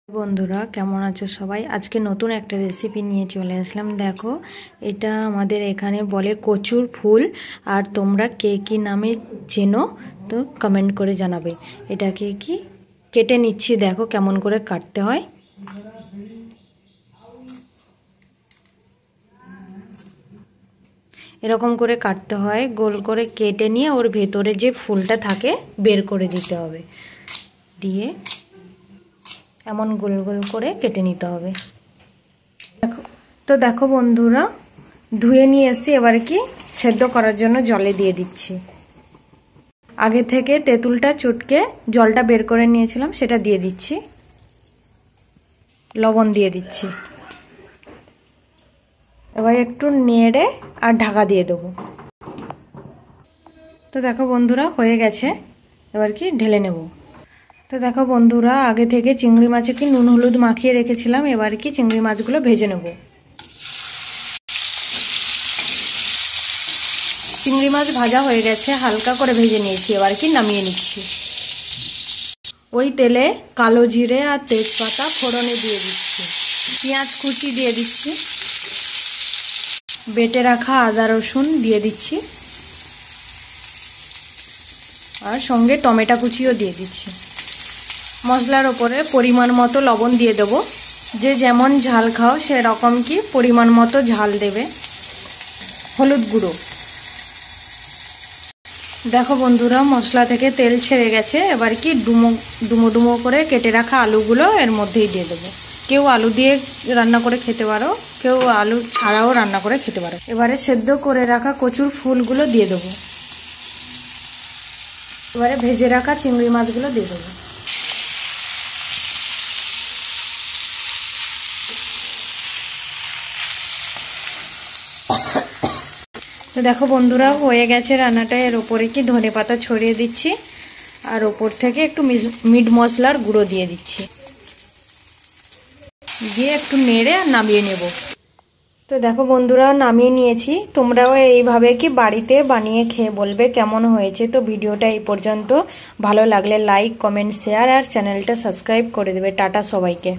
বন্ধুরা কেমন আছো সবাই? আজকে নতুন একটা রেসিপি নিয়ে চলে আসলাম। দেখো, এটা আমাদের এখানে বলে কচুর ফুল, আর তোমরা কে কি নামে চেনো তো কমেন্ট করে জানাবে। এটাকে কি কেটে নিচ্ছি, দেখো কেমন করে কাটতে হয়। এরকম করে কাটতে হয়, গোল করে কেটে নিয়ে ওর ভেতরে যে ফুলটা থাকে বের করে দিতে হবে, দিয়ে এমন গোল গোল করে কেটে নিতে হবে। দেখো বন্ধুরা, ধুয়ে নিয়ে এসে এবার কি সেদ্ধ করার জন্য জলে দিয়ে দিচ্ছি। আগে থেকে তেঁতুলটা চটকে জলটা বের করে নিয়েছিলাম, সেটা দিয়ে দিচ্ছি। লবণ দিয়ে দিচ্ছি। এবার একটু নেড়ে আর ঢাকা দিয়ে দেবো। তো দেখো বন্ধুরা, হয়ে গেছে। এবার কি ঢেলে নেব। তো দেখো বন্ধুরা, আগে থেকে চিংড়ি মাছে কি নুন হলুদ মাখিয়ে রেখেছিলাম। এবার কি চিংড়ি মাছগুলো ভেজে নেব। চিংড়ি মাছ ভাজা হয়ে গেছে, হালকা করে ভেজে নিয়েছি। এবার কি নামিয়ে নিচ্ছি। ওই তেলে কালো জিরে আর তেজপাতা ফোড়নে দিয়ে দিচ্ছি। পেঁয়াজ কুচি দিয়ে দিচ্ছি। বেটে রাখা আদা রসুন দিয়ে দিচ্ছি, আর সঙ্গে টমেটো কুচিও দিয়ে দিচ্ছি। মশলার ওপরে পরিমাণ মতো লবণ দিয়ে দেবো। যে যেমন ঝাল খাও সেরকম কি পরিমাণ মতো ঝাল দেবে। হলুদ গুঁড়ো। দেখো বন্ধুরা, মশলা থেকে তেল ছেড়ে গেছে। এবার কি ডুমো ডুমো করে কেটে রাখা আলুগুলো এর মধ্যেই দিয়ে দেবো। কেউ আলু দিয়ে রান্না করে খেতে পারো, কেউ আলু ছাড়াও রান্না করে খেতে পারো। এবারে সেদ্ধ করে রাখা কচুর ফুলগুলো দিয়ে দেবো। এবারে ভেজে রাখা চিংড়ি মাছগুলো দিয়ে দেবো। তো দেখো বন্ধুরা, হয়ে গেছে রান্নাটা। এর ওপরে কি ধনেপাতা ছড়িয়ে দিচ্ছি, আর ওপর থেকে একটু মিট মশলার গুঁড়ো দিয়ে দিচ্ছি, দিয়ে একটু নেড়ে আর নামিয়ে নেব। তো দেখো বন্ধুরা, নামিয়ে নিয়েছি। তোমরাও এইভাবে কি বাড়িতে বানিয়ে খেয়ে বলবে কেমন হয়েছে। তো ভিডিওটা এই পর্যন্ত। ভালো লাগলে লাইক কমেন্ট শেয়ার আর চ্যানেলটা সাবস্ক্রাইব করে দেবে। টাটা সবাইকে।